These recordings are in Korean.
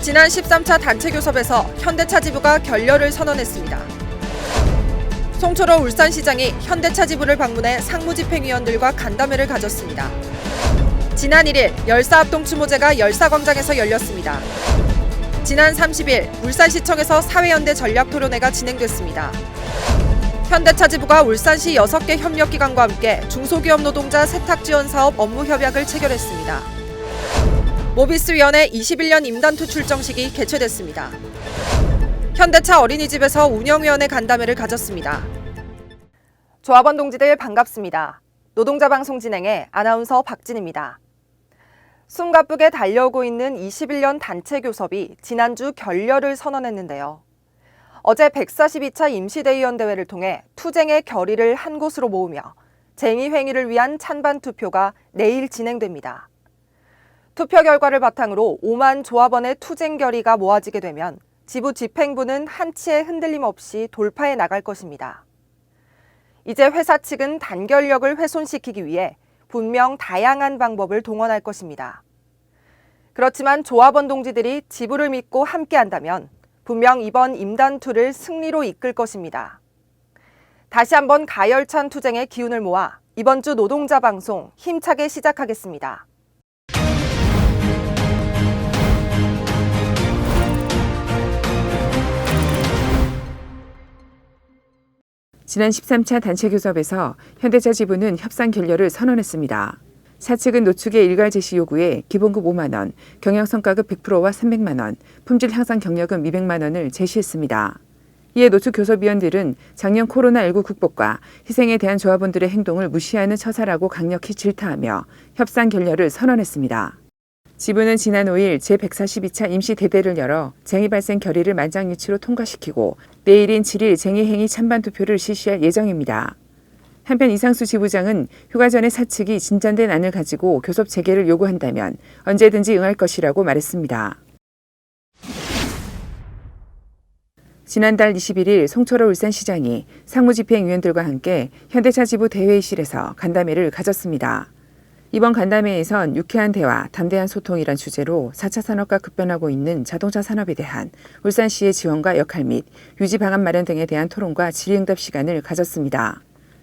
지난 13차 단체교섭에서 현대차 지부가 결렬을 선언했습니다. 송철호 울산시장이 현대차 지부를 방문해 상무집행위원들과 간담회를 가졌습니다. 지난 1일 열사합동 추모제가 열사광장에서 열렸습니다. 지난 30일 울산시청에서 사회연대 전략토론회가 진행됐습니다. 현대차 지부가 울산시 6개 협력기관과 함께 중소기업 노동자 세탁지원사업 업무 협약을 체결했습니다. 모비스위원회 21년 임단투 출정식이 개최됐습니다. 현대차 어린이집에서 운영위원회 간담회를 가졌습니다. 조합원 동지들 반갑습니다. 노동자 방송 진행의 아나운서 박진입니다. 숨가쁘게 달려오고 있는 21년 단체 교섭이 지난주 결렬을 선언했는데요. 어제 142차 임시대의원대회를 통해 투쟁의 결의를 한 곳으로 모으며 쟁의 행위를 위한 찬반 투표가 내일 진행됩니다. 투표 결과를 바탕으로 5만 조합원의 투쟁 결의가 모아지게 되면 지부 집행부는 한치의 흔들림 없이 돌파해 나갈 것입니다. 이제 회사 측은 단결력을 훼손시키기 위해 분명 다양한 방법을 동원할 것입니다. 그렇지만 조합원 동지들이 지부를 믿고 함께한다면 분명 이번 임단투를 승리로 이끌 것입니다. 다시 한번 가열찬 투쟁의 기운을 모아 이번 주 노동자 방송 힘차게 시작하겠습니다. 지난 13차 단체교섭에서 현대차 지부는 협상 결렬을 선언했습니다. 사측은 노축의 일괄 제시 요구에 기본급 5만 원, 경영성과급 100%와 300만 원, 품질 향상 경력금 200만 원을 제시했습니다. 이에 노축 교섭위원들은 작년 코로나19 극복과 희생에 대한 조합원들의 행동을 무시하는 처사라고 강력히 질타하며 협상 결렬을 선언했습니다. 지부는 지난 5일 제142차 임시대대를 열어 쟁의 발생 결의를 만장일치로 통과시키고 내일인 7일 쟁의행위 찬반 투표를 실시할 예정입니다. 한편 이상수 지부장은 휴가 전에 사측이 진전된 안을 가지고 교섭 재개를 요구한다면 언제든지 응할 것이라고 말했습니다. 지난달 21일 송철호 울산시장이 상무집행위원들과 함께 현대차 지부 대회의실에서 간담회를 가졌습니다. 이번 간담회에선 유쾌한 대화, 담대한 소통이란 주제로 4차 산업과 급변하고 있는 자동차 산업에 대한 울산시의 지원과 역할 및 유지 방안 마련 등에 대한 토론과 질의응답 시간을 가졌습니다.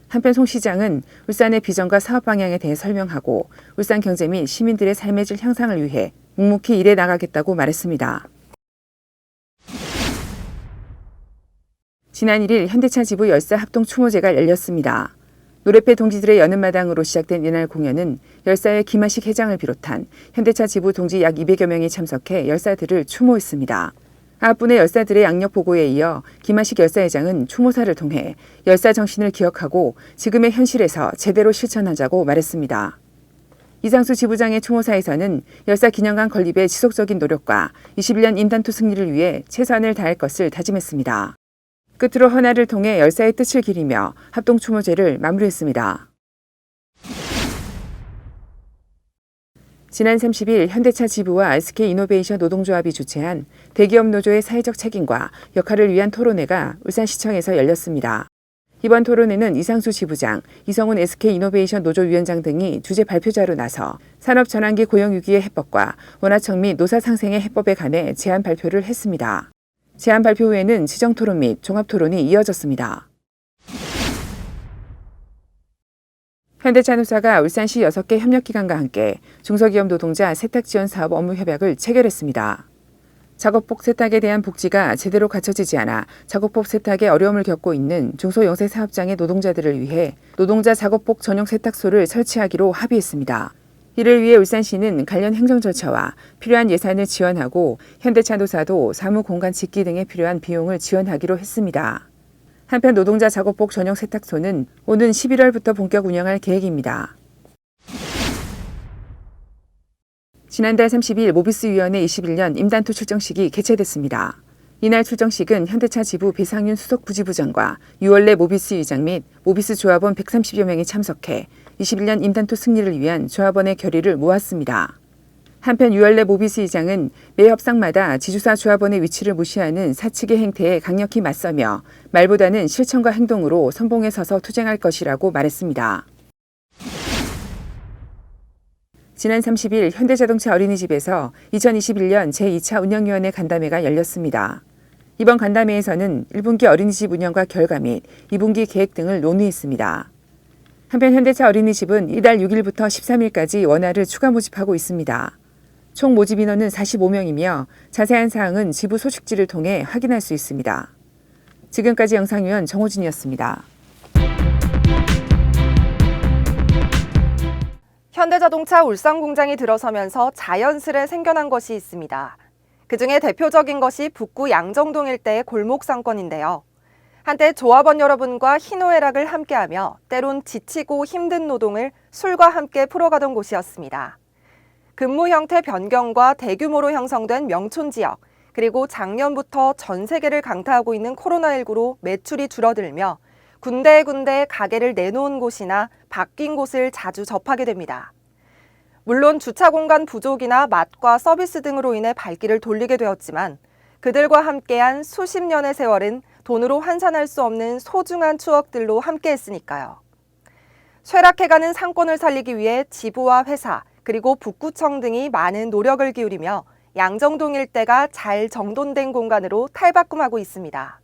한편 송 시장은 울산의 비전과 사업 방향에 대해 설명하고 울산 경제 및 시민들의 삶의 질 향상을 위해 묵묵히 일해 나가겠다고 말했습니다. 지난 1일 현대차 지부 열사 합동 추모제가 열렸습니다. 노래패 동지들의 여는 마당으로 시작된 이날 공연은 열사의 김하식 회장을 비롯한 현대차 지부 동지 약 200여 명이 참석해 열사들을 추모했습니다. 9분의 열사들의 양력 보고에 이어 김하식 열사회장은 추모사를 통해 열사 정신을 기억하고 지금의 현실에서 제대로 실천하자고 말했습니다. 이상수 지부장의 추모사에서는 열사 기념관 건립의 지속적인 노력과 21년 임단투 승리를 위해 최선을 다할 것을 다짐했습니다. 끝으로 헌화를 통해 열사의 뜻을 기리며 합동 추모제를 마무리했습니다. 지난 30일 현대차 지부와 SK이노베이션 노동조합이 주최한 대기업 노조의 사회적 책임과 역할을 위한 토론회가 울산시청에서 열렸습니다. 이번 토론회는 이상수 지부장, 이성훈 SK이노베이션 노조위원장 등이 주제 발표자로 나서 산업전환기 고용위기의 해법과 원화청 및 노사상생의 해법에 관해 제안 발표를 했습니다. 제안 발표 후에는 지정토론 및 종합토론이 이어졌습니다. 현대차노사가 울산시 6개 협력기관과 함께 중소기업 노동자 세탁지원 사업 업무 협약을 체결했습니다. 작업복 세탁에 대한 복지가 제대로 갖춰지지 않아 작업복 세탁에 어려움을 겪고 있는 중소영세 사업장의 노동자들을 위해 노동자 작업복 전용 세탁소를 설치하기로 합의했습니다. 이를 위해 울산시는 관련 행정 절차와 필요한 예산을 지원하고 현대차노사도 사무공간 짓기 등에 필요한 비용을 지원하기로 했습니다. 한편 노동자 작업복 전용 세탁소는 오는 11월부터 본격 운영할 계획입니다. 지난달 30일 모비스위원회 21년 임단투 출정식이 개최됐습니다. 이날 출정식은 현대차 지부 배상윤 수석 부지부장과 유월래 모비스 위장 및 모비스 조합원 130여 명이 참석해 21년 임단투 승리를 위한 조합원의 결의를 모았습니다. 한편 유월래 모비스 이장은 매 협상마다 지주사 조합원의 위치를 무시하는 사측의 행태에 강력히 맞서며 말보다는 실천과 행동으로 선봉에 서서 투쟁할 것이라고 말했습니다. 지난 30일 현대자동차 어린이집에서 2021년 제2차 운영위원회 간담회가 열렸습니다. 이번 간담회에서는 1분기 어린이집 운영과 결과 및 2분기 계획 등을 논의했습니다. 한편 현대차 어린이집은 이달 6일부터 13일까지 원화를 추가 모집하고 있습니다. 총 모집 인원은 45명이며 자세한 사항은 지부 소식지를 통해 확인할 수 있습니다. 지금까지 영상위원 정호진이었습니다. 현대자동차 울산 공장이 들어서면서 자연스레 생겨난 것이 있습니다. 그중에 대표적인 것이 북구 양정동 일대의 골목 상권인데요. 한때 조합원 여러분과 희노애락을 함께하며 때론 지치고 힘든 노동을 술과 함께 풀어가던 곳이었습니다. 근무 형태 변경과 대규모로 형성된 명촌 지역, 그리고 작년부터 전 세계를 강타하고 있는 코로나19로 매출이 줄어들며 군데군데 가게를 내놓은 곳이나 바뀐 곳을 자주 접하게 됩니다. 물론 주차 공간 부족이나 맛과 서비스 등으로 인해 발길을 돌리게 되었지만 그들과 함께한 수십 년의 세월은 돈으로 환산할 수 없는 소중한 추억들로 함께했으니까요. 쇠락해가는 상권을 살리기 위해 지부와 회사, 그리고 북구청 등이 많은 노력을 기울이며 양정동 일대가 잘 정돈된 공간으로 탈바꿈하고 있습니다.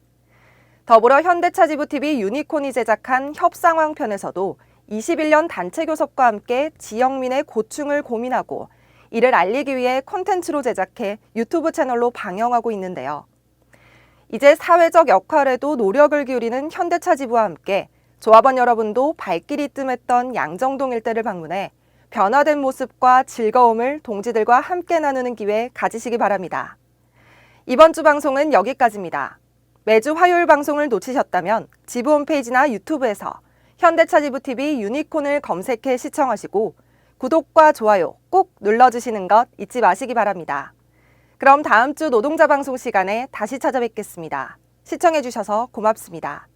더불어 현대차 지부TV 유니콘이 제작한 협상황편에서도 21년 단체 교섭과 함께 지역민의 고충을 고민하고 이를 알리기 위해 콘텐츠로 제작해 유튜브 채널로 방영하고 있는데요. 이제 사회적 역할에도 노력을 기울이는 현대차 지부와 함께 조합원 여러분도 발길이 뜸했던 양정동 일대를 방문해 변화된 모습과 즐거움을 동지들과 함께 나누는 기회 가지시기 바랍니다. 이번 주 방송은 여기까지입니다. 매주 화요일 방송을 놓치셨다면 지부 홈페이지나 유튜브에서 현대차 지부TV 유니콘을 검색해 시청하시고 구독과 좋아요 꼭 눌러주시는 것 잊지 마시기 바랍니다. 그럼 다음 주 노동자 방송 시간에 다시 찾아뵙겠습니다. 시청해주셔서 고맙습니다.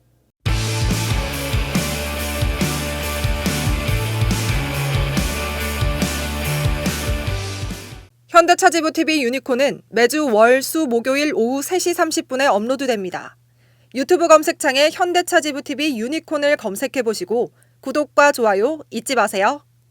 현대차 지부TV 유니콘은 매주 월, 수, 목요일 오후 3시 30분에 업로드됩니다. 유튜브 검색창에 현대차 지부TV 유니콘을 검색해보시고 구독과 좋아요 잊지 마세요.